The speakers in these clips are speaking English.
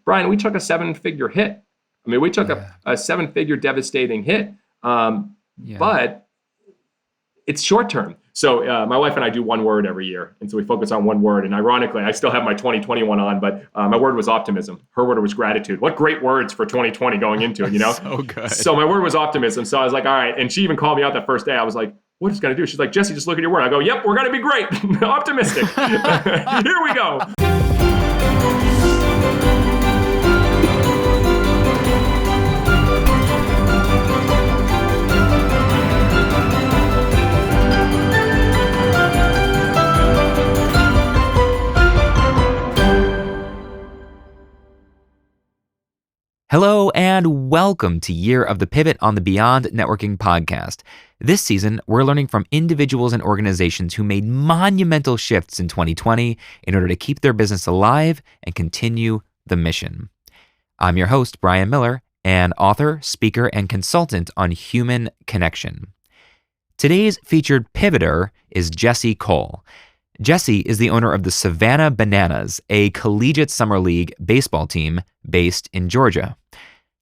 Brian, we took a 7-figure hit. I mean, we took a 7-figure devastating hit, but it's short term. So my wife and I do one word every year. And so we focus on one word. And ironically, I still have my 2021 on, but my word was optimism. Her word was gratitude. What great words for 2020 going into it, So good. So my word was optimism. So I was like, all right. And she even called me out that first day. I was like, what is it going to do? She's like, Jesse, just look at your word. I go, yep, we're going to be great. Optimistic. Here we go. Hello and welcome to Year of the Pivot on the Beyond Networking podcast. This season, we're learning from individuals and organizations who made monumental shifts in 2020 in order to keep their business alive and continue the mission. I'm your host, Brian Miller, an author, speaker, and consultant on human connection. Today's featured pivoter is Jesse Cole. Jesse is the owner of the Savannah Bananas, a collegiate summer league baseball team based in Georgia.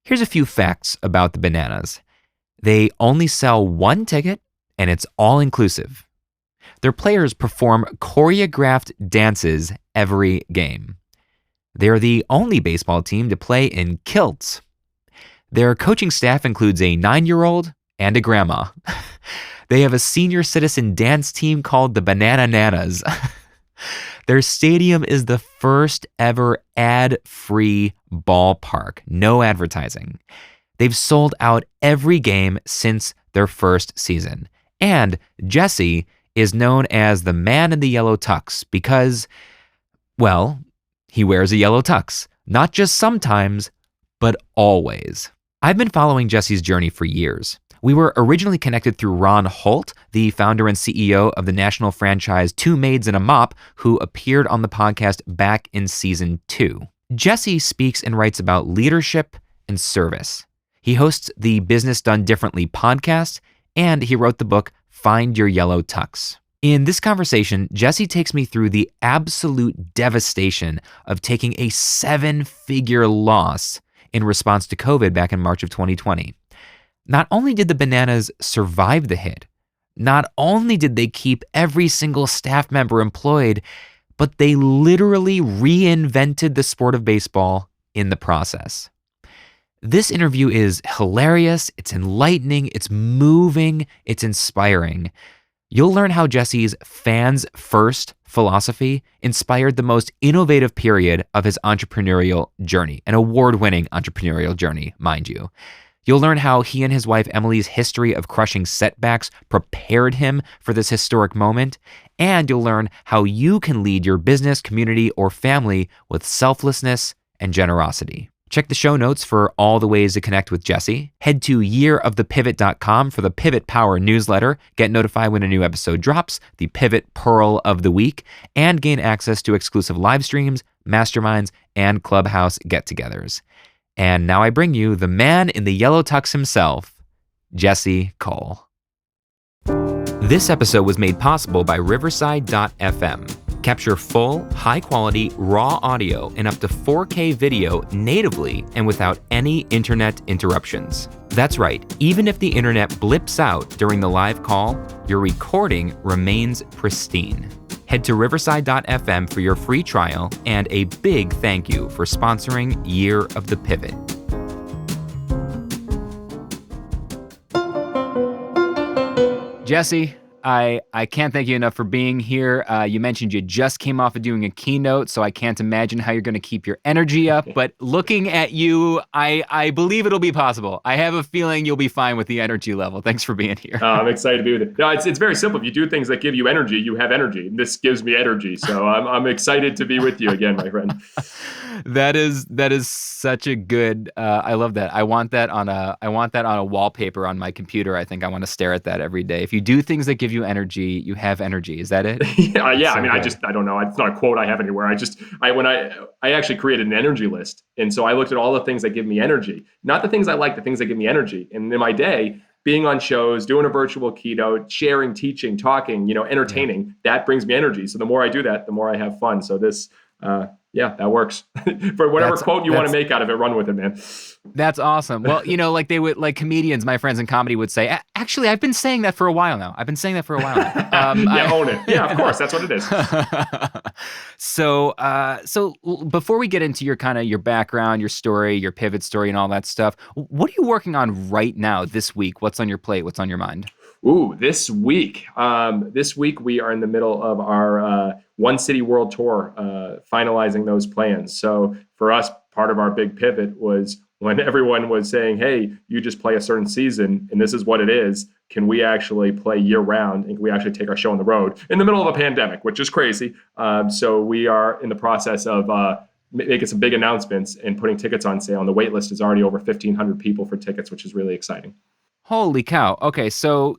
Here's a few facts about the Bananas. They only sell one ticket, and it's all-inclusive. Their players perform choreographed dances every game. They're the only baseball team to play in kilts. Their coaching staff includes a 9-year-old and a grandma. They have a senior citizen dance team called the Bananas. Their stadium is the first ever ad-free ballpark, no advertising. They've sold out every game since their first season. And Jesse is known as the man in the yellow tux because, well, he wears a yellow tux. Not just sometimes, but always. I've been following Jesse's journey for years. We were originally connected through Ron Holt, the founder and CEO of the national franchise Two Maids and a Mop, who appeared on the podcast back in season 2. Jesse speaks and writes about leadership and service. He hosts the Business Done Differently podcast, and he wrote the book Find Your Yellow Tux. In this conversation, Jesse takes me through the absolute devastation of taking a 7-figure loss in response to COVID back in March of 2020. Not only did the Bananas survive the hit, not only did they keep every single staff member employed, but they literally reinvented the sport of baseball in the process. This interview is hilarious, it's enlightening, it's moving, it's inspiring. You'll learn how Jesse's fans first philosophy inspired the most innovative period of his entrepreneurial journey, an award-winning entrepreneurial journey, mind you. You'll learn how he and his wife Emily's history of crushing setbacks prepared him for this historic moment, and you'll learn how you can lead your business, community, or family with selflessness and generosity. Check the show notes for all the ways to connect with Jesse. Head to yearofthepivot.com for the Pivot Power newsletter, get notified when a new episode drops, the Pivot Pearl of the Week, and gain access to exclusive live streams, masterminds, and clubhouse get-togethers. And now I bring you the man in the yellow tux himself, Jesse Cole. This episode was made possible by Riverside.fm. Capture full, high-quality, raw audio in up to 4K video natively and without any internet interruptions. That's right, even if the internet blips out during the live call, your recording remains pristine. Head to Riverside.fm for your free trial, and a big thank you for sponsoring Year of the Pivot. Jesse, I can't thank you enough for being here. You mentioned you just came off of doing a keynote, so I can't imagine how you're going to keep your energy up. But looking at you, I believe it'll be possible. I have a feeling you'll be fine with the energy level. Thanks for being here. I'm excited to be with you. No, it's very simple. If you do things that give you energy, you have energy. This gives me energy, so I'm excited to be with you again, my friend. That is such a good. I love that. I want that on a wallpaper on my computer. I think I want to stare at that every day. If you do things that give you energy, you have energy. Is that it? Yeah. So I mean, I don't know. It's not a quote I have anywhere. I actually created an energy list, and so I looked at all the things that give me energy, not the things I like, the things that give me energy. And in my day, being on shows, doing a virtual keynote, sharing, teaching, talking, entertaining, that brings me energy. So the more I do that, the more I have fun. So this Yeah, that works. For whatever quote you want to make out of it, run with it, man. That's awesome. Well, like they would, like comedians, my friends in comedy would say, actually, I've been saying that for a while now. Own it. Yeah, of course. That's what it is. So before we get into your background, your story, your pivot story and all that stuff, what are you working on right now this week? What's on your plate? What's on your mind? Ooh, this week we are in the middle of our One City World Tour, finalizing those plans. So for us, part of our big pivot was when everyone was saying, hey, you just play a certain season and this is what it is. Can we actually play year round and can we actually take our show on the road in the middle of a pandemic, which is crazy. So we are in the process of making some big announcements and putting tickets on sale. And the wait list is already over 1,500 people for tickets, which is really exciting. Holy cow. Okay, so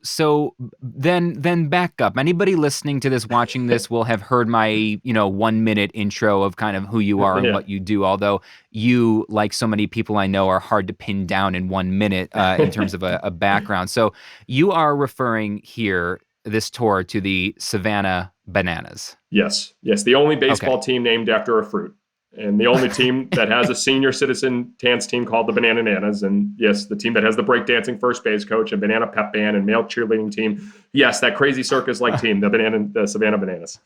then back up. Anybody listening to this, watching this will have heard my, 1 minute intro of kind of who you are and what you do, although you, like so many people I know, are hard to pin down in 1 minute in terms of a background. So you are referring here, this tour, to the Savannah Bananas. Yes. The only baseball team named after a fruit. And the only team that has a senior citizen dance team called the Bananas. And yes, the team that has the breakdancing first base coach and banana pep band and male cheerleading team. Yes, that crazy circus-like team, the Savannah Bananas.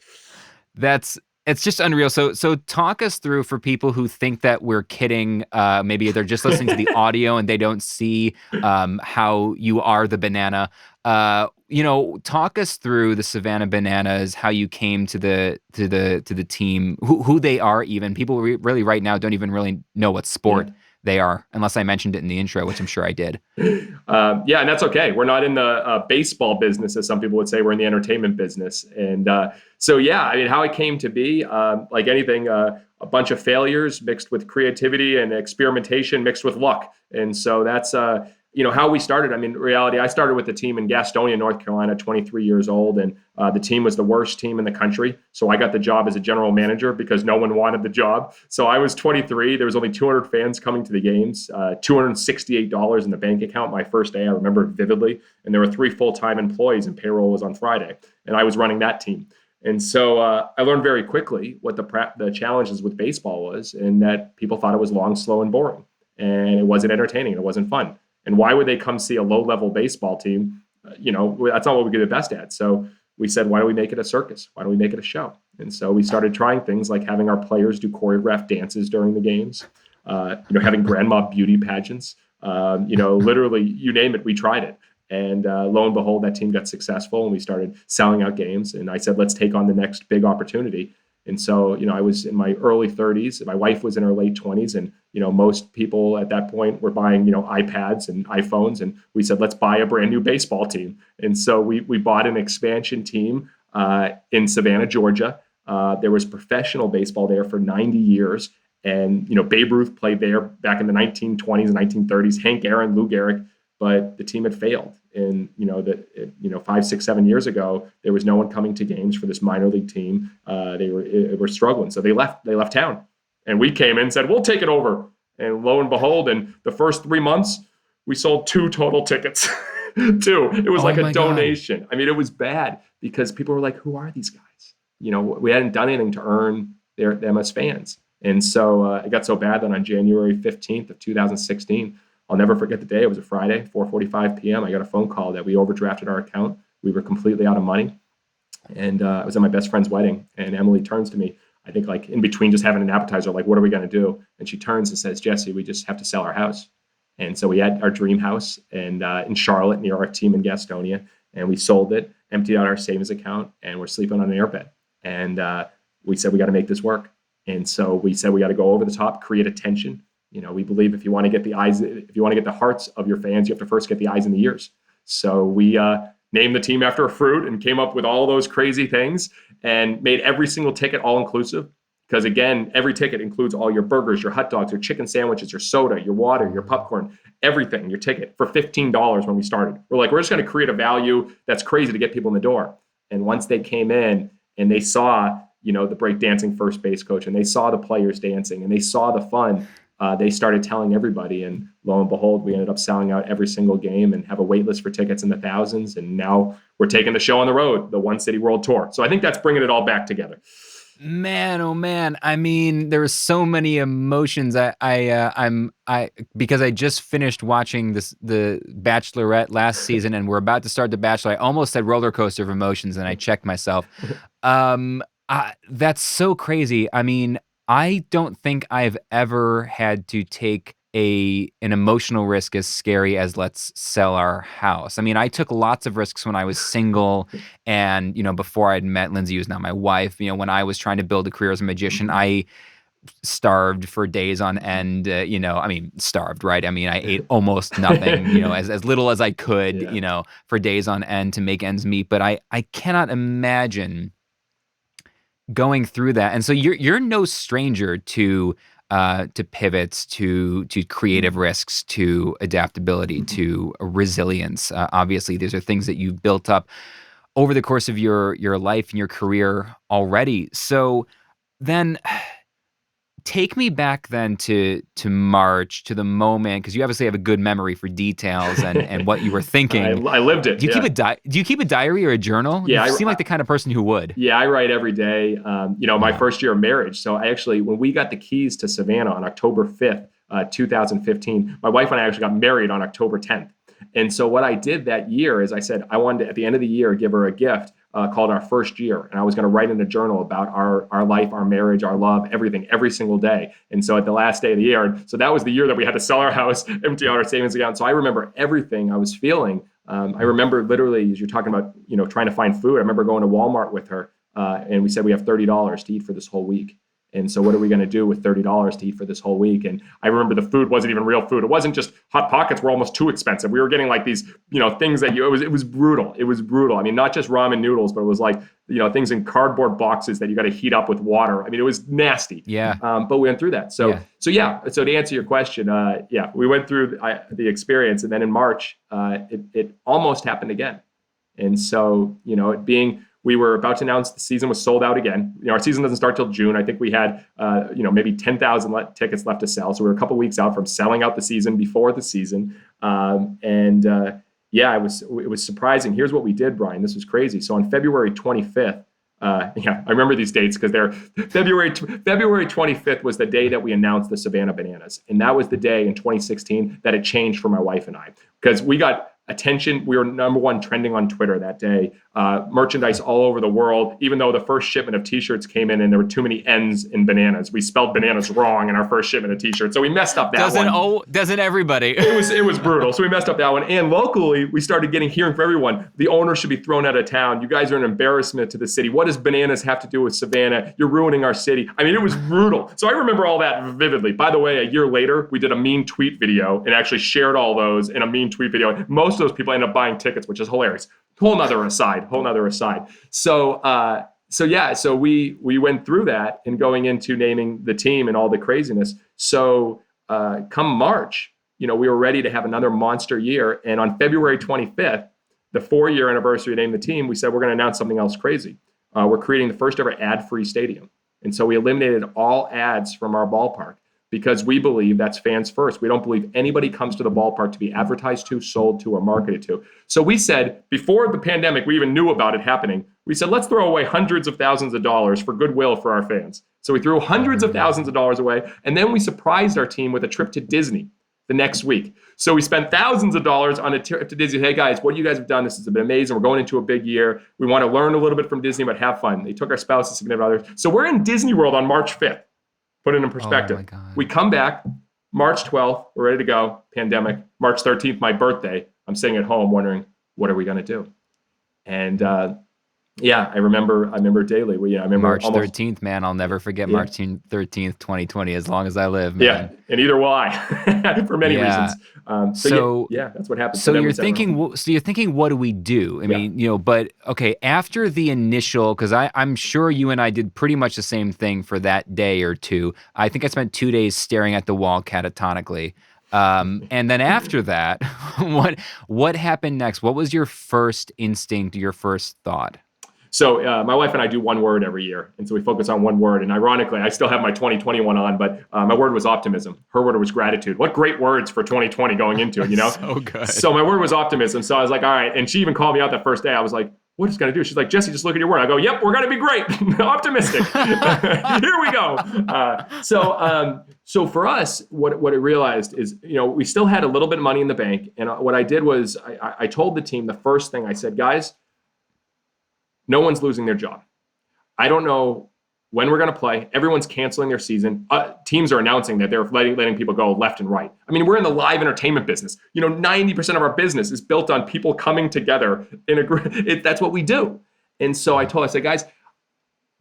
It's just unreal. So talk us through, for people who think that we're kidding. Maybe they're just listening to the audio and they don't see how you are the banana. Talk us through the Savannah Bananas, how you came to the team, who they are. Even people really right now don't even really know what sport they are, unless I mentioned it in the intro, which I'm sure I did. And that's okay. We're not in the baseball business, as some people would say. We're in the entertainment business. And how it came to be, like anything, a bunch of failures mixed with creativity and experimentation mixed with luck. And so that's how we started. I mean, in reality, I started with the team in Gastonia, North Carolina, 23 years old, and the team was the worst team in the country. So I got the job as a general manager because no one wanted the job. So I was 23. There was only 200 fans coming to the games, $268 in the bank account my first day. I remember it vividly. And there were 3 full-time employees, and payroll was on Friday. And I was running that team. And so I learned very quickly what the challenges with baseball was, and that people thought it was long, slow, and boring. And it wasn't entertaining. It wasn't fun. And why would they come see a low-level baseball team? That's not what we get the best at. So we said, why don't we make it a circus? Why don't we make it a show? And so we started trying things like having our players do choreographed dances during the games, having grandma beauty pageants, literally, you name it, we tried it. And lo and behold, that team got successful and we started selling out games. And I said, let's take on the next big opportunity. And so, I was in my early 30s. My wife was in her late 20s. And, most people at that point were buying, iPads and iPhones. And we said, let's buy a brand new baseball team. And so we bought an expansion team in Savannah, Georgia. There was professional baseball there for 90 years. And, Babe Ruth played there back in the 1920s and 1930s, Hank Aaron, Lou Gehrig. But the team had failed. And, 5, 6, 7 years ago, there was no one coming to games for this minor league team. They were struggling. So they left town. And we came in and said, we'll take it over. And lo and behold, in the first 3 months, we sold 2 total tickets. 2. It was like a donation. God. I mean, it was bad because people were like, who are these guys? We hadn't done anything to earn them as fans. And so it got so bad that on January 15th of 2016, I'll never forget the day. It was a Friday, 4:45 p.m. I got a phone call that we overdrafted our account. We were completely out of money. And I was at my best friend's wedding. And Emily turns to me, I think like in between just having an appetizer, like, what are we going to do? And she turns and says, Jesse, we just have to sell our house. And so we had our dream house and in Charlotte near our team in Gastonia. And we sold it, emptied out our savings account, and we're sleeping on an airbed. And we said, we got to make this work. And so we said, we got to go over the top, create attention. We believe if you want to get the hearts of your fans, you have to first get the eyes and the ears. So we named the team after a fruit and came up with all those crazy things and made every single ticket all inclusive. Because again, every ticket includes all your burgers, your hot dogs, your chicken sandwiches, your soda, your water, your popcorn, everything, your ticket for $15 when we started. We're like, we're just going to create a value that's crazy to get people in the door. And once they came in and they saw, the breakdancing first base coach and they saw the players dancing and they saw the fun, they started telling everybody, and lo and behold, we ended up selling out every single game and have a wait list for tickets in the thousands. And now we're taking the show on the road, the One City World Tour. So I think that's bringing it all back together. Man, oh man. I mean, there were so many emotions. I because I just finished watching the Bachelorette last season, and we're about to start The Bachelor. I almost said roller coaster of emotions, and I checked myself. Um, that's so crazy. I mean, I don't think I've ever had to take an emotional risk as scary as let's sell our house. I mean, I took lots of risks when I was single and, before I'd met Lindsay, who's now my wife. When I was trying to build a career as a magician, I starved for days on end. I mean, starved, right? I mean, I ate almost nothing, as little as I could, Yeah. for days on end to make ends meet. But I cannot imagine going through that. And so you're no stranger to pivots, to creative risks, to adaptability, to resilience. Obviously, these are things that you've built up over the course of your life and your career already. So then take me back then to March, to the moment, because you obviously have a good memory for details and what you were thinking. I lived it. Do you keep Yeah. do you keep a diary or a journal? You Yeah. seem like the kind of person who would. Yeah, I write every day. My Yeah. first year of marriage. So when we got the keys to Savannah on October 5th, 2015, my wife and I actually got married on October 10th. And so what I did that year is I said I wanted to, at the end of the year, give her a gift called our first year. And I was going to write in a journal about our life, our marriage, our love, everything, every single day. And so at the last day of the year, so that was the year that we had to sell our house, empty out our savings account. So I remember everything I was feeling. I remember literally, as you're talking about, trying to find food. I remember going to Walmart with her, and we said we have $30 to eat for this whole week. And so, what are we going to do with $30 to eat for this whole week? And I remember the food wasn't even real food. It wasn't just Hot Pockets were almost too expensive. We were getting like these, things that it was brutal. It was brutal. I mean, not just ramen noodles, but it was like, things in cardboard boxes that you got to heat up with water. I mean, it was nasty. Yeah. But we went through that. So to answer your question, we went through the experience, and then in March, it almost happened again. And so, we were about to announce the season was sold out again. Our season doesn't start till June. I think we had, maybe 10,000 tickets left to sell. So we were a couple weeks out from selling out the season before the season. It was surprising. Here's what we did, Brian. This was crazy. So on February 25th, I remember these dates because they're February 25th was the day that we announced the Savannah Bananas. And that was the day in 2016 that it changed for my wife and I, because we got attention. We were number one trending on Twitter that day. Merchandise all over the world, even though the first shipment of t-shirts came in and there were too many N's in bananas. We spelled bananas wrong in our first shipment of t-shirts. So we messed up that one. Doesn't everybody? It was brutal. So we messed up that one. And locally, we started hearing from everyone, the owner should be thrown out of town. You guys are an embarrassment to the city. What does bananas have to do with Savannah? You're ruining our city. I mean, it was brutal. So I remember all that vividly. By the way, a year later, we did a mean tweet video and actually shared all those in a mean tweet video. Most of those people ended up buying tickets, which is hilarious. Whole nother aside. So we went through that and going into naming the team and all the craziness. So come March, we were ready to have another monster year. And on February 25th, the 4-year anniversary of Name the Team, we said we're going to announce something else crazy. We're creating the first ever ad-free stadium. And so we eliminated all ads from our ballpark, because we believe that's fans first. We don't believe anybody comes to the ballpark to be advertised to, sold to, or marketed to. So we said, before the pandemic, we even knew about it happening, we said, let's throw away hundreds of thousands of dollars for goodwill for our fans. So we threw hundreds of thousands of dollars away, and then we surprised our team with a trip to Disney the next week. So we spent thousands of dollars on a trip to Disney. Hey guys, what you guys have done, this has been amazing. We're going into a big year. We want to learn a little bit from Disney, but have fun. They took our spouses, significant others. So we're in Disney World on March 5th. Put it in perspective. Oh we come back March 12th, we're ready to go, pandemic. March 13th, my birthday. I'm sitting at home wondering, what are we going to do? And I remember daily. I remember March 13th, man. I'll never forget March 13th, 2020, as long as I live, man. Yeah, and either will I, for many reasons. That's what happened. So you're thinking, what do we do? I mean, but okay, after the initial, because I'm sure you and I did pretty much the same thing for that day or two. I think I spent 2 days staring at the wall catatonically. And then after that, what happened next? What was your first instinct, your first thought? So my wife and I do one word every year. And so we focus on one word. And ironically, I still have my 2021 on, but my word was optimism. Her word was gratitude. What great words for 2020 going into it, So good. So my word was optimism. So I was like, all right. And she even called me out that first day. I was like, what is it going to do? She's like, Jesse, just look at your word. I go, yep, we're going to be great. Optimistic. Here we go. So for us, what I realized is, we still had a little bit of money in the bank. And what I did was I told the team, the first thing I said, guys, no one's losing their job. I don't know when we're going to play. Everyone's canceling their season. Teams are announcing that they're letting people go left and right. I mean, we're in the live entertainment business. 90% of our business is built on people coming together in a group. That's what we do. And so I said, guys,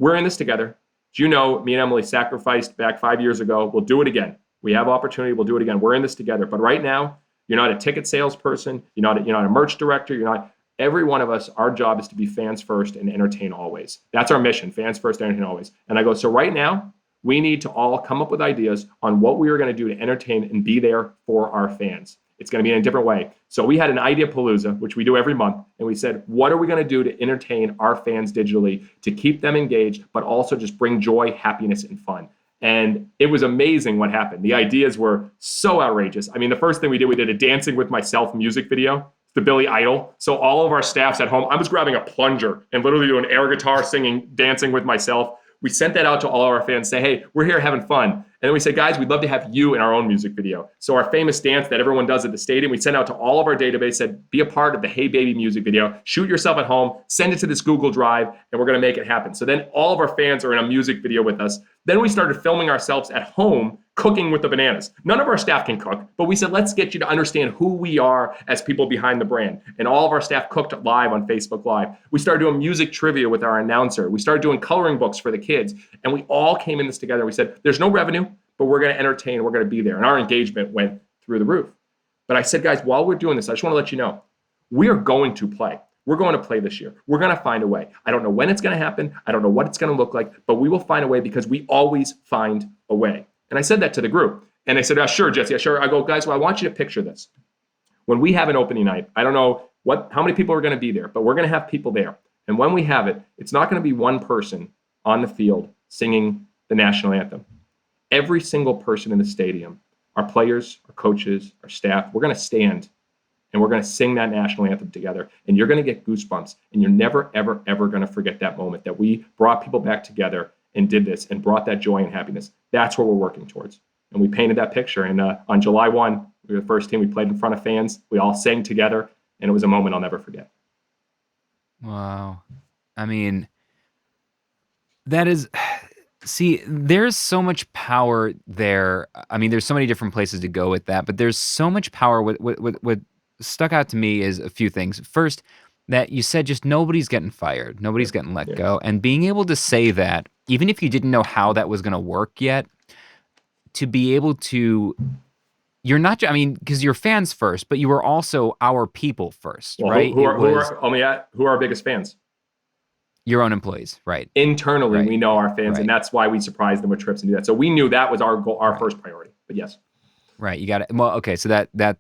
we're in this together. Me and Emily sacrificed back 5 years ago. We'll do it again. We have opportunity. We'll do it again. We're in this together. But right now, you're not a ticket salesperson. You're not a merch director. Every one of us, our job is to be fans first and entertain always. That's our mission, fans first, entertain always. And I go, so right now, we need to all come up with ideas on what we are going to do to entertain and be there for our fans. It's going to be in a different way. So we had an idea palooza, which we do every month. And we said, what are we going to do to entertain our fans digitally, to keep them engaged, but also just bring joy, happiness, and fun? And it was amazing what happened. The ideas were so outrageous. I mean, the first thing we did a Dancing with Myself music video. The Billy Idol. So all of our staffs at home, I was grabbing a plunger and literally doing air guitar, singing, Dancing with Myself. We sent that out to all of our fans, say, hey, we're here having fun. And then we said, guys, we'd love to have you in our own music video. So our famous dance that everyone does at the stadium, we sent out to all of our database, said, be a part of the Hey Baby music video, shoot yourself at home, send it to this Google Drive, and we're going to make it happen. So then all of our fans are in a music video with us. Then we started filming ourselves at home, cooking with the bananas. None of our staff can cook, but we said, let's get you to understand who we are as people behind the brand. And all of our staff cooked live on Facebook Live. We started doing music trivia with our announcer. We started doing coloring books for the kids. And we all came in this together. We said, there's no revenue, but we're going to entertain. We're going to be there. And our engagement went through the roof. But I said, guys, while we're doing this, I just want to let you know, we are going to play. We're going to play this year. We're going to find a way. I don't know when it's going to happen. I don't know what it's going to look like, but we will find a way because we always find a way. And I said that to the group. And they said, sure, Jesse, sure. I go, guys, well, I want you to picture this. When we have an opening night, I don't know how many people are going to be there, but we're going to have people there. And when we have it, it's not going to be one person on the field singing the national anthem. Every single person in the stadium, our players, our coaches, our staff, we're going to stand and we're going to sing that national anthem together. And you're going to get goosebumps. And you're never, ever, ever going to forget that moment that we brought people back together and did this and brought that joy and happiness. That's what we're working towards. And we painted that picture. And on July 1, we were the first team. We played in front of fans. We all sang together. And it was a moment I'll never forget. Wow. I mean, that is... See, there's so much power there. I mean, there's so many different places to go with that, but there's so much power. What stuck out to me is a few things. First, that you said just nobody's getting fired. Nobody's getting let go. And being able to say that, even if you didn't know how that was going to work yet, to be able to, you're not, I mean, because you're fans first, but you were also our people first, right? Who are our biggest fans? Your own employees, right? Internally, we know our fans, and that's why we surprise them with trips and do that. So we knew that was our goal, our first priority. But yes. Right. You got it. Well, okay. So that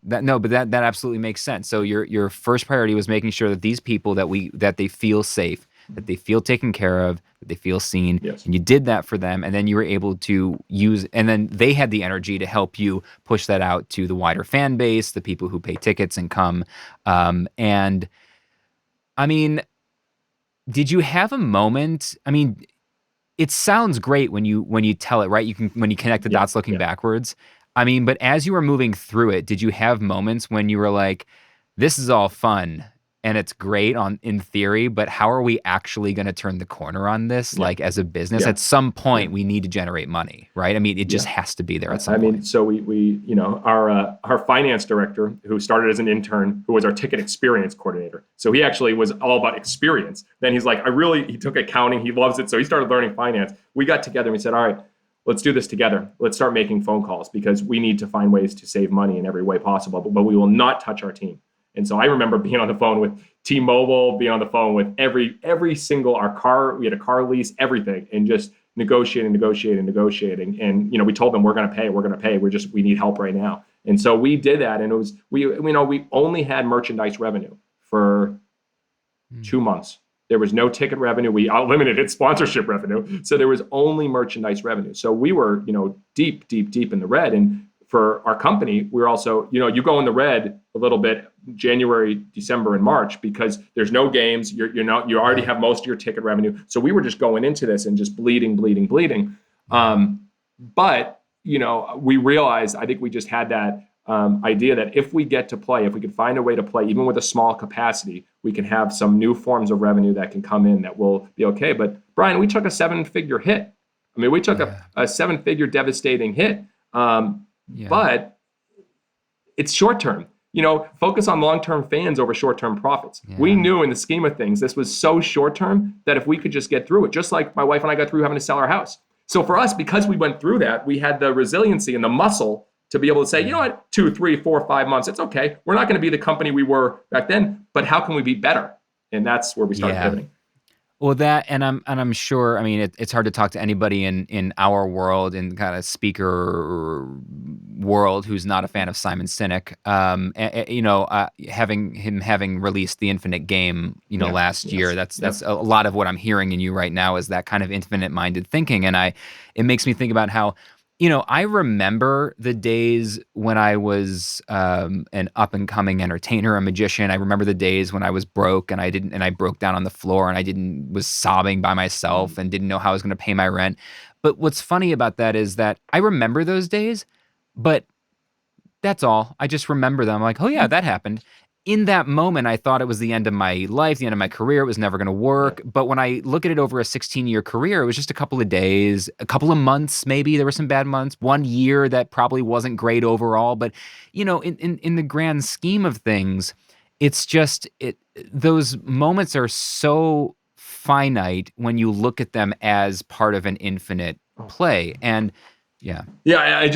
absolutely makes sense. So your first priority was making sure that these people that they feel safe, that they feel taken care of, that they feel seen. Yes. And you did that for them. And then you were able to use, and then they had the energy to help you push that out to the wider fan base, the people who pay tickets and come. And I mean, did you have a moment? I mean, it sounds great when you tell it, right? When you connect the dots looking backwards. I mean, but as you were moving through it, did you have moments when you were like, this is all fun and it's great in theory, but how are we actually going to turn the corner on this? Like as a business, at some point we need to generate money, right? I mean, it just has to be there at some point. I mean, so we our finance director who started as an intern, who was our ticket experience coordinator. So he actually was all about experience. Then he's like, he took accounting. He loves it. So he started learning finance. We got together and we said, all right, let's do this together. Let's start making phone calls because we need to find ways to save money in every way possible, but we will not touch our team. And so I remember being on the phone with T-Mobile, being on the phone with every single, we had a car lease, everything, and just negotiating. And, we told them we're going to pay. We need help right now. And so we did that. And it was, we only had merchandise revenue for 2 months. There was no ticket revenue. We eliminated sponsorship revenue. So there was only merchandise revenue. So we were, deep in the red. And for our company, we're also, you go in the red a little bit January, December, and March because there's no games. You already have most of your ticket revenue. So we were just going into this and just bleeding. But we realized, I think we just had that idea that if we get to play, if we could find a way to play, even with a small capacity, we can have some new forms of revenue that can come in that will be okay. But Brian, we took a 7-figure hit. I mean, we took a 7-figure devastating hit. But it's short term. Focus on long-term fans over short-term profits. Yeah. We knew in the scheme of things, this was so short-term that if we could just get through it, just like my wife and I got through having to sell our house. So for us, because we went through that, we had the resiliency and the muscle to be able to say, you know what, 2, 3, 4, 5 months, it's okay. We're not going to be the company we were back then, but how can we be better? And that's where we started pivoting. Well, I'm sure. I mean, it's hard to talk to anybody in our world, in kind of speaker world, who's not a fan of Simon Sinek. Having released The Infinite Game, last year. That's a lot of what I'm hearing in you right now is that kind of infinite-minded thinking, and it makes me think about how. I remember the days when I was an up-and-coming entertainer, a magician. I remember the days when I was broke and I broke down on the floor and was sobbing by myself and didn't know how I was going to pay my rent. But what's funny about that is that I remember those days, but that's all. I just remember them. I'm like, oh yeah, that happened. In that moment, I thought it was the end of my life, the end of my career. It was never going to work. But when I look at it over a 16-year career, it was just a couple of days, a couple of months, maybe. There were some bad months. 1 year that probably wasn't great overall. But, in the grand scheme of things, it's just those moments are so finite when you look at them as part of an infinite play. And I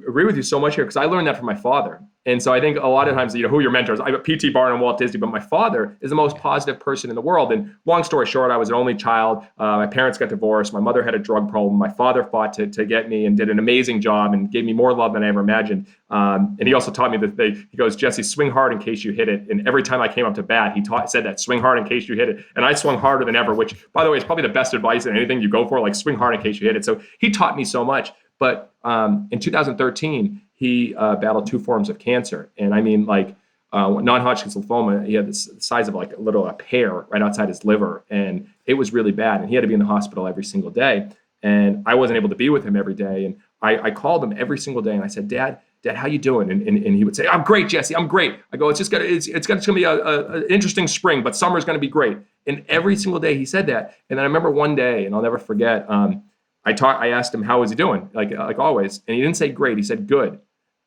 agree with you so much here because I learned that from my father. And so I think a lot of times, who are your mentors? I have P.T. Barnum and Walt Disney, but my father is the most positive person in the world. And long story short, I was an only child. My parents got divorced. My mother had a drug problem. My father fought to get me and did an amazing job and gave me more love than I ever imagined. And he also taught me that he goes, Jesse, swing hard in case you hit it. And every time I came up to bat, he said that, swing hard in case you hit it. And I swung harder than ever, which, by the way, is probably the best advice in anything you go for, like swing hard in case you hit it. So he taught me so much. But in 2013, he battled 2 forms of cancer. And I mean, like non-Hodgkin's lymphoma, he had the size of like a pear right outside his liver. And it was really bad. And he had to be in the hospital every single day. And I wasn't able to be with him every day. And I called him every single day. And I said, Dad, how you doing? And he would say, I'm great, Jesse. I'm great. I go, it's going to be an interesting spring, but summer's going to be great. And every single day he said that. And then I remember one day, and I'll never forget, I asked him, how was he doing? Like always. And he didn't say great. He said good.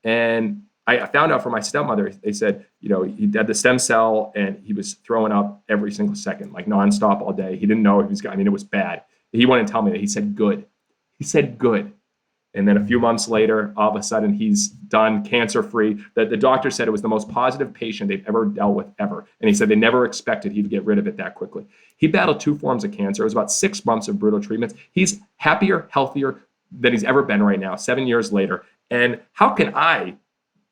And I found out from my stepmother, they said, he had the stem cell and he was throwing up every single second, like nonstop all day. He didn't know if he was, it was bad. He wouldn't tell me that. He said good. He said good. And then a few months later, all of a sudden he's done, cancer-free. The doctor said it was the most positive patient they've ever dealt with ever. And he said they never expected he'd get rid of it that quickly. He battled 2 forms of cancer. It was about 6 months of brutal treatments. He's happier, healthier than he's ever been right now, 7 years later. And how can I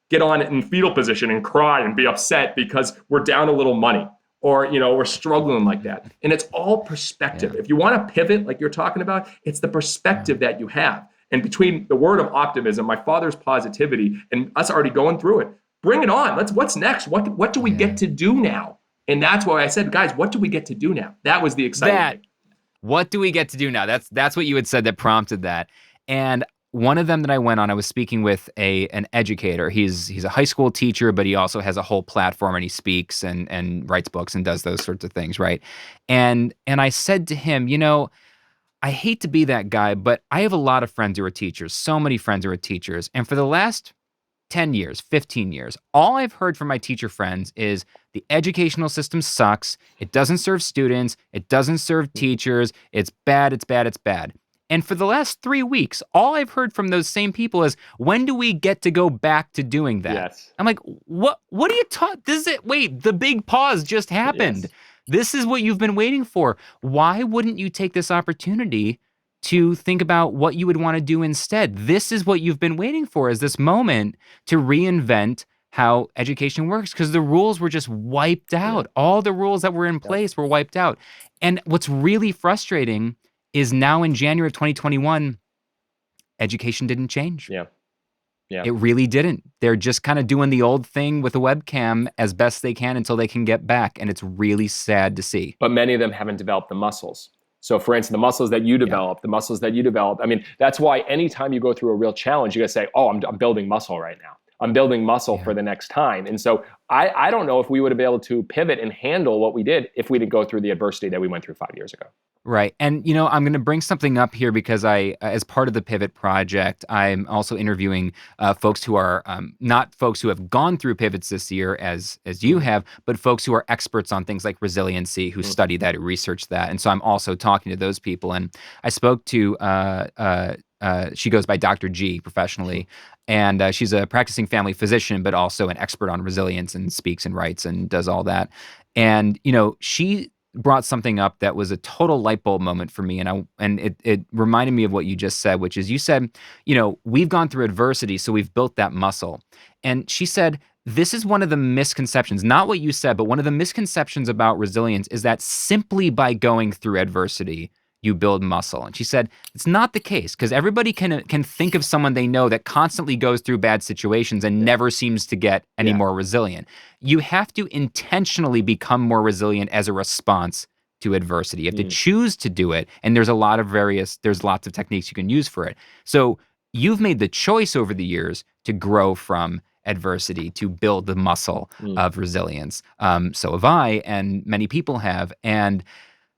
get on in fetal position and cry and be upset because we're down a little money or, we're struggling like that? And it's all perspective. Yeah. If you want to pivot like you're talking about, it's the perspective that you have. And between the word of optimism, my father's positivity, and us already going through it, bring it on. What's next? What do we get to do now? And that's why I said, guys, what do we get to do now? That was the exciting thing. What do we get to do now? That's what you had said that prompted that. And one of them that I went on, I was speaking with an educator. He's a high school teacher, but he also has a whole platform and he speaks and writes books and does those sorts of things, right? And I said to him, I hate to be that guy, but I have a lot of friends who are teachers, so many friends who are teachers. And for the last 10 years, 15 years, all I've heard from my teacher friends is the educational system sucks. It doesn't serve students. It doesn't serve teachers. It's bad, it's bad, it's bad. And for the last 3 weeks, all I've heard from those same people is, when do we get to go back to doing that? Yes. I'm like, what are you talking? Wait, the big pause just happened. Yes. This is what you've been waiting for. Why wouldn't you take this opportunity to think about what you would want to do instead? This is what you've been waiting for, is this moment to reinvent how education works, because the rules were just wiped out. Yeah. All the rules that were in place were wiped out. And what's really frustrating is now in January of 2021, education didn't change. Yeah. Yeah. It really didn't. They're just kind of doing the old thing with a webcam as best they can until they can get back. And it's really sad to see. But many of them haven't developed the muscles. So for instance, the muscles that you develop, I mean, that's why anytime you go through a real challenge, you gotta say, oh, I'm building muscle right now. I'm building muscle for the next time. And so I don't know if we would have been able to pivot and handle what we did if we didn't go through the adversity that we went through 5 years ago. Right. And, I'm going to bring something up here because as part of the Pivot Project, I'm also interviewing folks who are not folks who have gone through pivots this year as you have, but folks who are experts on things like resiliency, who study that, who research that. And so I'm also talking to those people. And I spoke to, she goes by Dr. G professionally, and she's a practicing family physician, but also an expert on resilience and speaks and writes and does all that. And, she brought something up that was a total light bulb moment for me. And it reminded me of what you just said, which is you said, we've gone through adversity, so we've built that muscle. And she said, this is one of the misconceptions, not what you said, but one of the misconceptions about resilience is that simply by going through adversity, you build muscle. And she said, it's not the case, because everybody can think of someone they know that constantly goes through bad situations and never seems to get any more resilient. You have to intentionally become more resilient as a response to adversity. You have to choose to do it. And there's lots of techniques you can use for it. So you've made the choice over the years to grow from adversity, to build the muscle of resilience. So have I, and many people have. And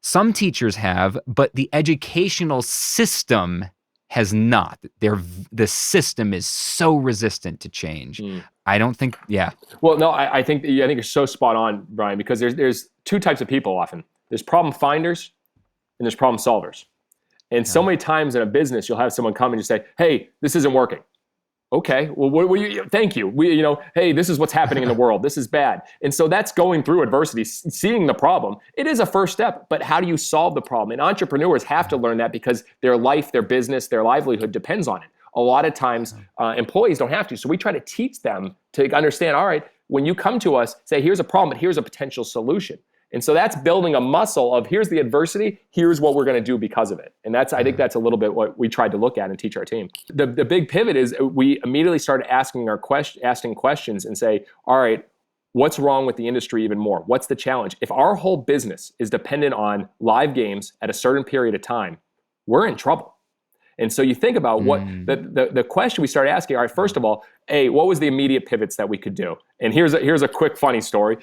some teachers have, but the educational system has not. The system is so resistant to change. I don't think, Well, no, I think you're so spot on, Brian, because there's two types of people often. There's problem finders and there's problem solvers. And so many times in a business, you'll have someone come and just say, hey, this isn't working. Okay, well, thank you. Hey, this is what's happening in the world. This is bad. And so that's going through adversity, seeing the problem. It is a first step, but how do you solve the problem? And entrepreneurs have to learn that because their life, their business, their livelihood depends on it. A lot of times, employees don't have to. So we try to teach them to understand, all right, when you come to us, say, here's a problem, but here's a potential solution. And so that's building a muscle of here's the adversity, here's what we're going to do because of it. And I think that's a little bit what we tried to look at and teach our team. The big pivot is we immediately started asking questions and say, all right, what's wrong with the industry even more? What's the challenge? If our whole business is dependent on live games at a certain period of time, we're in trouble. And so you think about what the question we started asking, all right, first of all, what was the immediate pivots that we could do? And here's a quick funny story.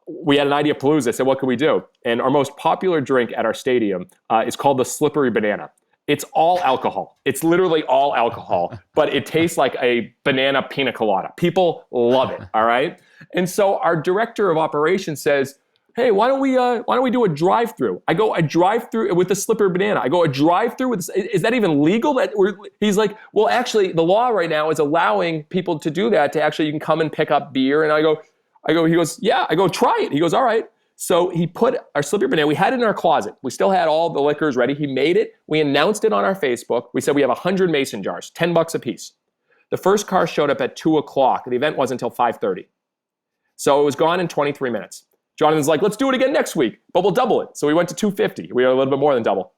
We had an idea palooza. I said, what can we do? And our most popular drink at our stadium is called the Slippery Banana. It's all alcohol. It's literally all alcohol, but it tastes like a banana pina colada. People love it, all right? And so our director of operations says, hey, why don't we do a drive-through? I go, a drive-through with the Slippery Banana. I go, a drive-through with, is that even legal? He's like, well, actually, the law right now is allowing people to do that, to actually, you can come and pick up beer. And I go, he goes, yeah. I go, try it. He goes, all right. So he put our Slippery Banana, we had it in our closet. We still had all the liquors ready. He made it. We announced it on our Facebook. We said we have 100 mason jars, $10 a piece. The first car showed up at 2:00. The event wasn't until 5:30. So it was gone in 23 minutes. Jonathan's like, let's do it again next week, but we'll double it. So we went to 250. We had a little bit more than double.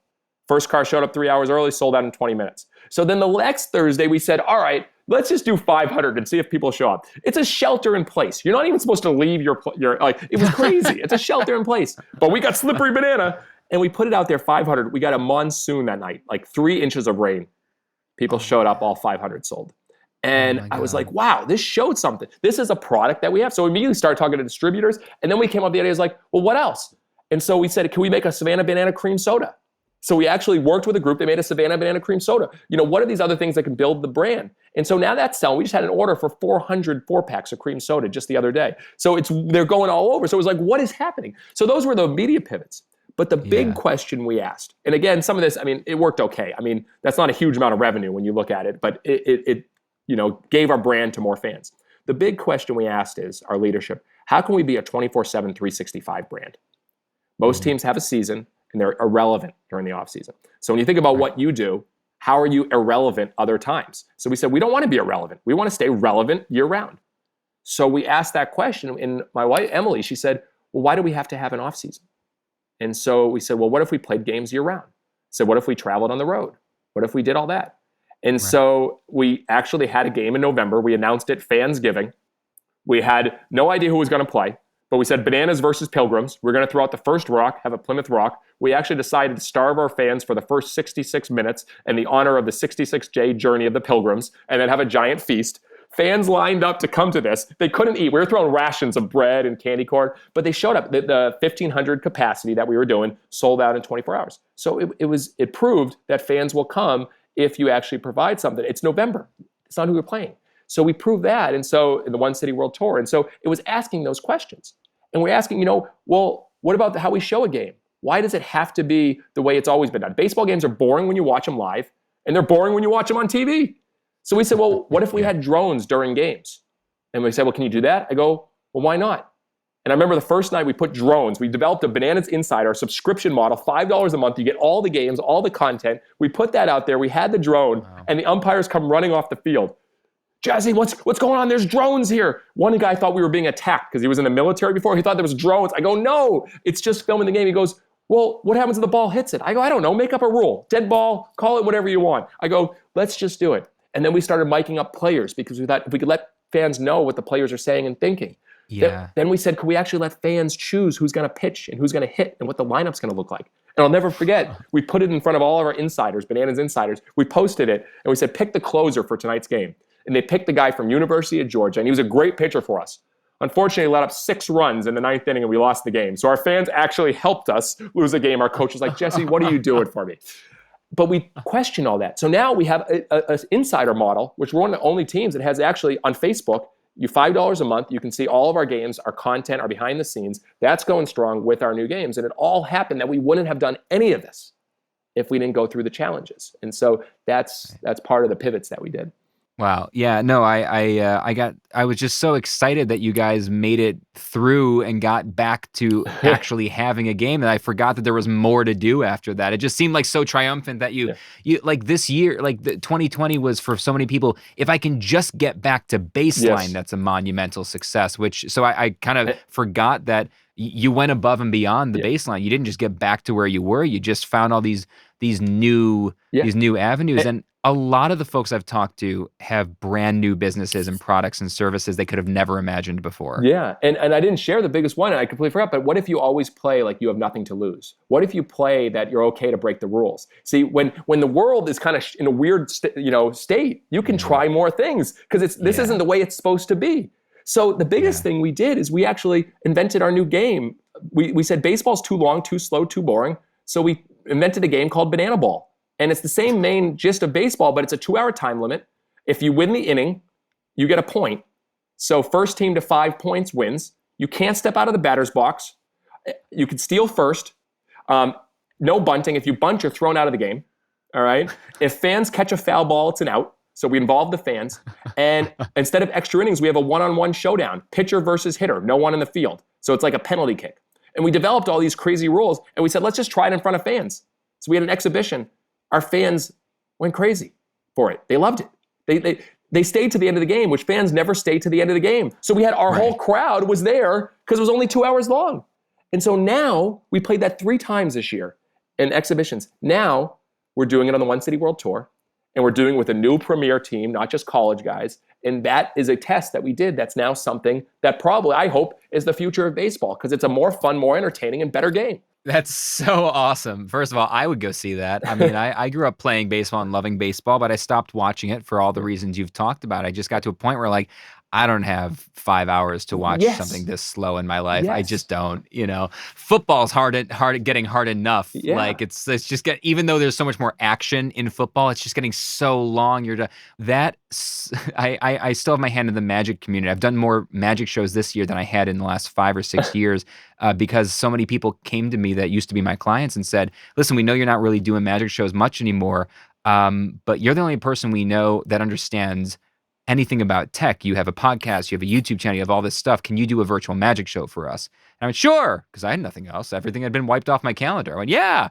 First car showed up 3 hours early, sold out in 20 minutes. So then the next Thursday, we said, all right, let's just do 500 and see if people show up. It's a shelter in place. You're not even supposed to leave your it was crazy. It's a shelter in place. But we got Slippery Banana and we put it out there 500. We got a monsoon that night, like 3 inches of rain. People showed up, all 500 sold. And I was like, wow, this showed something. This is a product that we have. So we immediately started talking to distributors. And then we came up with the idea, like, well, what else? And so we said, can we make a Savannah Banana cream soda? So we actually worked with a group. They made a Savannah Banana cream soda. What are these other things that can build the brand? And so now that's selling. We just had an order for 400 4-packs of cream soda just the other day. So they're going all over. So it was like, what is happening? So those were the immediate pivots. But the big question we asked, and again, some of this, it worked okay. That's not a huge amount of revenue when you look at it, but it gave our brand to more fans. The big question we asked is, our leadership, how can we be a 24/7, 365 brand? Most teams have a season, and they're irrelevant during the off season. So when you think about what you do, how are you irrelevant other times? So we said, we don't want to be irrelevant. We want to stay relevant year round. So we asked that question, and my wife, Emily, she said, well, why do we have to have an off season? And so we said, well, what if we played games year round? So what if we traveled on the road? What if we did all that? And so we actually had a game in November. We announced it Fansgiving. We had no idea who was going to play, but we said Bananas versus Pilgrims. We're going to throw out the first rock, have a Plymouth Rock. We actually decided to starve our fans for the first 66 minutes in the honor of the 66J journey of the Pilgrims, and then have a giant feast. Fans lined up to come to this. They couldn't eat. We were throwing rations of bread and candy corn, but they showed up. The 1,500 capacity that we were doing sold out in 24 hours. So it proved that fans will come if you actually provide something. It's November. It's not who we're playing. So we proved that. And so in the One City World Tour. And so it was asking those questions. And we're asking, well, what about how we show a game? Why does it have to be the way it's always been done? Baseball games are boring when you watch them live, and they're boring when you watch them on TV. So we said, well, what if we had drones during games? And we said, well, can you do that? I go, well, why not? And I remember the first night we put drones. We developed a Bananas Insider subscription model, $5 a month. You get all the games, all the content. We put that out there. We had the drone, and the umpires come running off the field. Jesse, what's going on? There's drones here. One guy thought we were being attacked because he was in the military before. He thought there was drones. I go, no, it's just filming the game. He goes, well, what happens if the ball hits it? I go, I don't know. Make up a rule. Dead ball, call it whatever you want. I go, let's just do it. And then we started miking up players because we thought if we could let fans know what the players are saying and thinking. Yeah. Then we said, could we actually let fans choose who's going to pitch and who's going to hit and what the lineup's going to look like? And I'll never forget, we put it in front of all of our insiders, Bananas Insiders. We posted it, and we said, pick the closer for tonight's game. And they picked the guy from University of Georgia, and he was a great pitcher for us. Unfortunately, he let up 6 runs in the 9th inning, and we lost the game. So our fans actually helped us lose the game. Our coach was like, Jesse, what are you doing for me? But we question all that. So now we have an insider model, which we're one of the only teams that has actually on Facebook, you $5 a month, you can see all of our games, our content, our behind the scenes. That's going strong with our new games. And it all happened that we wouldn't have done any of this if we didn't go through the challenges. And so that's part of the pivots that we did. Wow. Yeah. No, I was just so excited that you guys made it through and got back to actually having a game that I forgot that there was more to do after that. It just seemed like so triumphant that you like this year, like the 2020 was for so many people. If I can just get back to baseline, that's a monumental success, so I kind of forgot that you went above and beyond the baseline. You didn't just get back to where you were. You just found all these new avenues. And a lot of the folks I've talked to have brand new businesses and products and services they could have never imagined before. Yeah, and I didn't share the biggest one, and I completely forgot, but what if you always play like you have nothing to lose? What if you play that you're okay to break the rules? See, when the world is kind of in a weird state, you can try more things because this isn't the way it's supposed to be. So the biggest thing we did is we actually invented our new game. We said baseball's too long, too slow, too boring, so we invented a game called Banana Ball. And it's the same main gist of baseball, but it's a 2-hour time limit. If you win the inning, you get a point. So first team to 5 points wins. You can't step out of the batter's box. You can steal first. No bunting. If you bunt, you're thrown out of the game. All right. If fans catch a foul ball, it's an out. So we involve the fans. And instead of extra innings, we have a one-on-one showdown. Pitcher versus hitter. No one in the field. So it's like a penalty kick. And we developed all these crazy rules. And we said, let's just try it in front of fans. So we had an exhibition. Our fans went crazy for it. They loved it. They stayed to the end of the game, which fans never stay to the end of the game. So we had our whole crowd was there because it was only 2 hours long. And so now we played that 3 times this year in exhibitions. Now we're doing it on the One City World Tour, and we're doing it with a new premier team, not just college guys. And that is a test that we did that's now something that probably, I hope, is the future of baseball because it's a more fun, more entertaining, and better game. That's so awesome. First of all, I would go see that. I mean, I grew up playing baseball and loving baseball, but I stopped watching it for all the reasons you've talked about. I just got to a point where I don't have 5 hours to watch something this slow in my life. I just don't, Football's getting hard enough. Yeah. Like it's just even though there's so much more action in football, it's just getting so long. I still have my hand in the magic community. I've done more magic shows this year than I had in the last 5 or 6 years because so many people came to me that used to be my clients and said, listen, we know you're not really doing magic shows much anymore, but you're the only person we know that understands anything about tech. You have a podcast, you have a YouTube channel, you have all this stuff. Can you do a virtual magic show for us? And I went, sure, because I had nothing else. Everything had been wiped off my calendar. I went, yeah.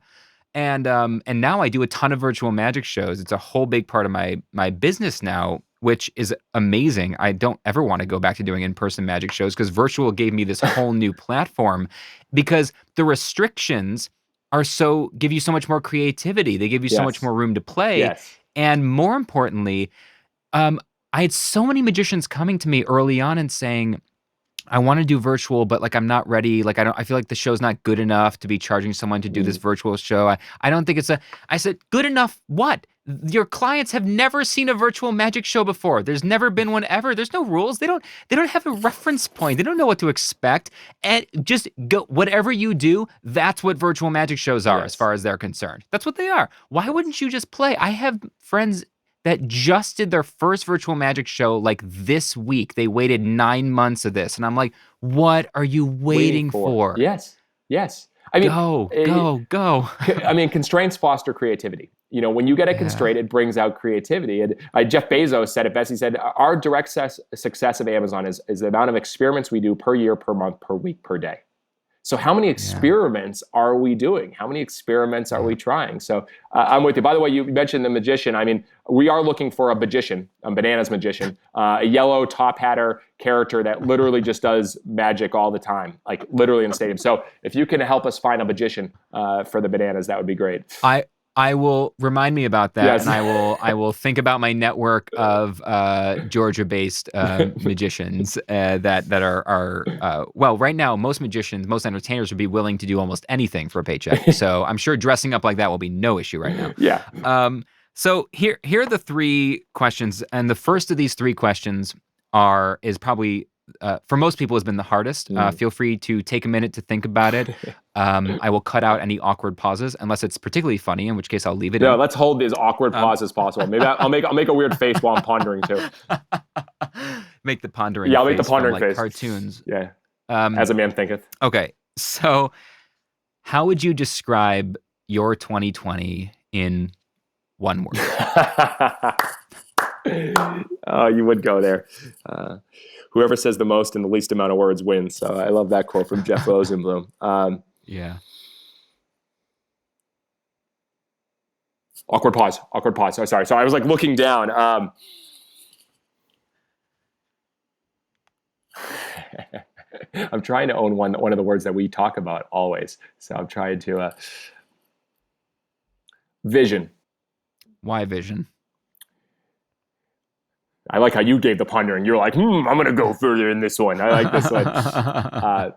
And now I do a ton of virtual magic shows. It's a whole big part of my business now, which is amazing. I don't ever want to go back to doing in-person magic shows because virtual gave me this whole new platform because the restrictions give you so much more creativity. They give you so much more room to play. Yes. And more importantly, I had so many magicians coming to me early on and saying, I want to do virtual, but like I'm not ready. Like I feel like the show's not good enough to be charging someone to do this virtual show. I don't think I said, good enough what? Your clients have never seen a virtual magic show before. There's never been one ever. There's no rules. They don't have a reference point. They don't know what to expect. And just go, whatever you do, that's what virtual magic shows are as far as they're concerned. That's what they are. Why wouldn't you just play? I have friends that just did their first virtual magic show like this week. They waited 9 months of this. And I'm like, what are you waiting for? Yes. I mean, go. I mean, constraints foster creativity. When you get a constraint, it brings out creativity. And Jeff Bezos said it best. He said, our direct success of Amazon is the amount of experiments we do per year, per month, per week, per day. So how many experiments are we doing? How many experiments are we trying? So I'm with you. By the way, you mentioned the magician. I mean, we are looking for a magician, a bananas magician, a yellow top hatter character that literally just does magic all the time, like literally in the stadium. So if you can help us find a magician for the bananas, that would be great. I will remind me about that, and I will think about my network of Georgia-based magicians that are well. Right now, most magicians, most entertainers would be willing to do almost anything for a paycheck. So I'm sure dressing up like that will be no issue right now. Yeah. So here are the 3 questions, and the first of these 3 questions is probably. For most people has been the hardest. Feel free to take a minute to think about it. I will cut out any awkward pauses unless it's particularly funny, in which case I'll leave it in. No, let's hold as awkward pause as possible. Maybe I'll make a weird face while I'm pondering too. Make the pondering face. Yeah, I'll make the pondering from, like, face. Cartoons. Yeah. As a man thinketh. Okay. So how would you describe your 2020 in one word? Oh, you would go there. Whoever says the most in the least amount of words wins. So I love that quote from Jeff Rosenblum. Yeah. Awkward pause. Oh, sorry. So I was like looking down. I'm trying to own one of the words that we talk about always. So I'm trying to vision. Why vision? I like how you gave the pondering. You're like, I'm going to go further in this one. I like this one.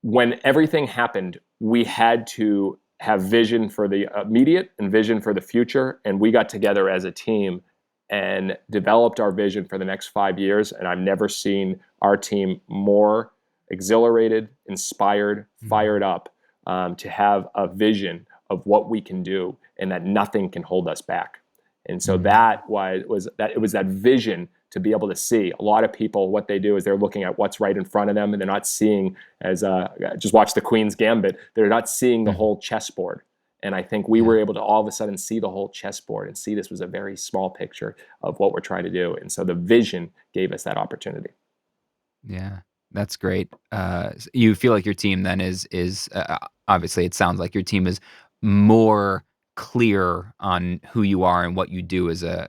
When everything happened, we had to have vision for the immediate and vision for the future. And we got together as a team and developed our vision for the next 5 years. And I've never seen our team more exhilarated, inspired, fired up to have a vision of what we can do and that nothing can hold us back. And so it was that vision to be able to see. A lot of people, what they do is they're looking at what's right in front of them, and they're not seeing, as just watch the Queen's Gambit, they're not seeing the whole chessboard. And I think we were able to all of a sudden see the whole chessboard and see this was a very small picture of what we're trying to do. And so the vision gave us that opportunity. Yeah, that's great. You feel like your team then is obviously it sounds like your team is more clear on who you are and what you do as a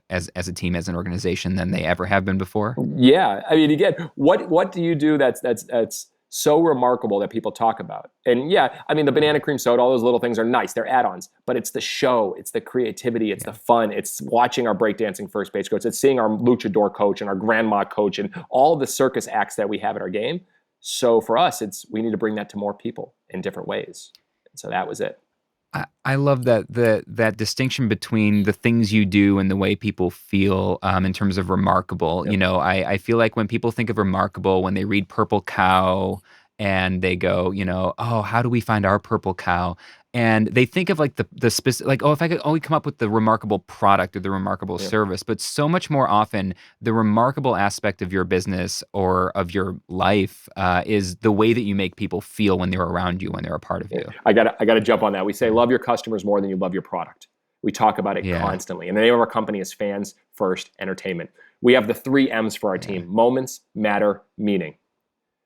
team, as an organization than they ever have been before? Yeah. I mean, again, what do you do that's so remarkable that people talk about? And yeah, I mean, the banana cream soda, all those little things are nice. They're add-ons, but it's the show, it's the creativity, it's the fun, it's watching our breakdancing first base coach, it's seeing our luchador coach and our grandma coach and all the circus acts that we have at our game. So for us, we need to bring that to more people in different ways. And so that was it. I love that distinction between the things you do and the way people feel in terms of remarkable. Yep. I feel like when people think of remarkable, when they read Purple Cow and they go, oh, how do we find our purple cow? And they think of like the specific, like, oh, if I could only come up with the remarkable product or the remarkable service. But so much more often, the remarkable aspect of your business or of your life is the way that you make people feel when they're around you, when they're a part of you. I gotta jump on that. We say love your customers more than you love your product. We talk about it constantly. And the name of our company is Fans First Entertainment. We have the 3 M's for our team: moments, matter, meaning.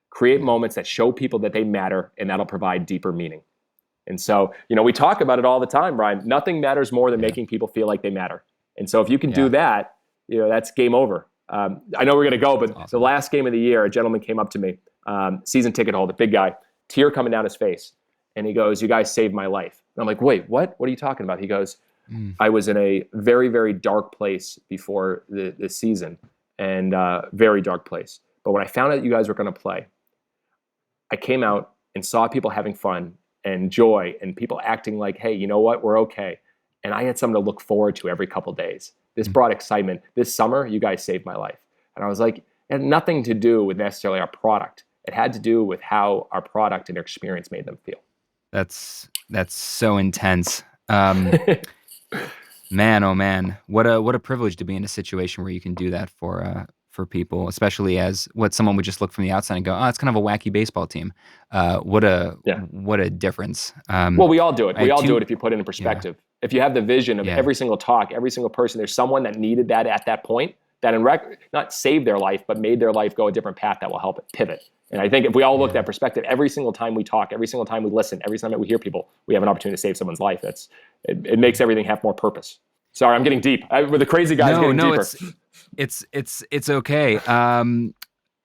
Create moments that show people that they matter, and that'll provide deeper meaning. And so, we talk about it all the time, Brian. Nothing matters more than making people feel like they matter. And so if you can do that, that's game over. I know we're going to go, but the last game of the year, a gentleman came up to me, season ticket holder, big guy, tear coming down his face. And he goes, "You guys saved my life." And I'm like, "Wait, what? What are you talking about?" He goes, I was in a very, very dark place before the season, and very dark place. But when I found out you guys were going to play, I came out and saw people having fun and joy and people acting like, hey, you know what? We're okay. And I had something to look forward to every couple days. This brought excitement. This summer, you guys saved my life. And I was like, it had nothing to do with necessarily our product. It had to do with how our product and experience made them feel. That's so intense. Man, oh man, what a privilege to be in a situation where you can do that for people, especially as what someone would just look from the outside and go, oh, it's kind of a wacky baseball team. What a difference. Well, we all do it. We all do it if you put it in perspective. If you have the vision of every single talk, every single person, there's someone that needed that at that point, that not saved their life, but made their life go a different path that will help it pivot. And I think if we all look at that perspective, every single time we talk, every single time we listen, every time that we hear people, we have an opportunity to save someone's life. It makes everything have more purpose. Sorry, I'm getting deep. With the crazy guys getting deeper. It's okay.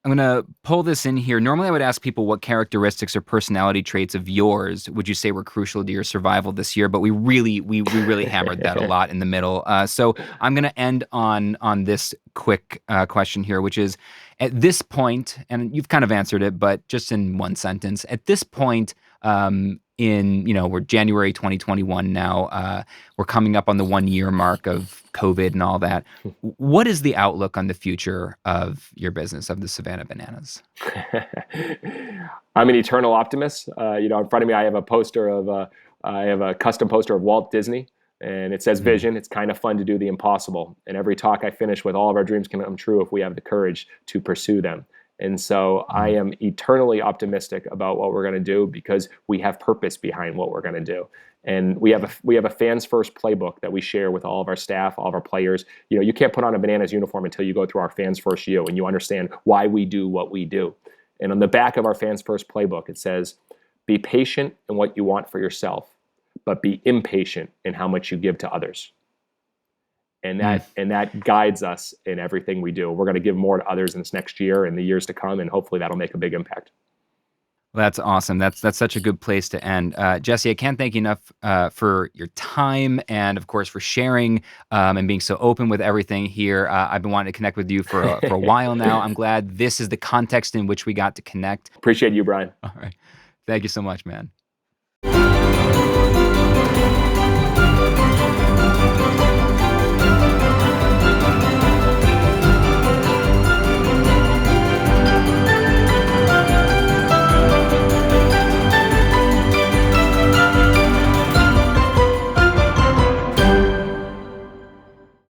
I'm gonna pull this in here. Normally, I would ask people what characteristics or personality traits of yours would you say were crucial to your survival this year, but we really hammered that a lot in the middle. So I'm gonna end on this quick question here, which is, at this point, and you've kind of answered it, but just in one sentence, at this point, we're January 2021 now. We're coming up on the 1 year mark of COVID and all that. What is the outlook on the future of your business, of the Savannah Bananas? I'm an eternal optimist. In front of me, I have a custom poster of Walt Disney, and it says vision. It's kind of fun to do the impossible. And every talk I finish with, all of our dreams can come true if we have the courage to pursue them. And so I am eternally optimistic about what we're going to do because we have purpose behind what we're going to do. And we have a fans first playbook that we share with all of our staff, all of our players. You can't put on a Bananas uniform until you go through our fans first you and you understand why we do what we do. And on the back of our fans first playbook, it says, be patient in what you want for yourself, but be impatient in how much you give to others. And that guides us in everything we do. We're going to give more to others in this next year and the years to come, and hopefully that'll make a big impact. Well, that's awesome. That's such a good place to end. Jesse, I can't thank you enough for your time and, of course, for sharing and being so open with everything here. I've been wanting to connect with you for a while now. I'm glad this is the context in which we got to connect. Appreciate you, Brian. All right. Thank you so much, man.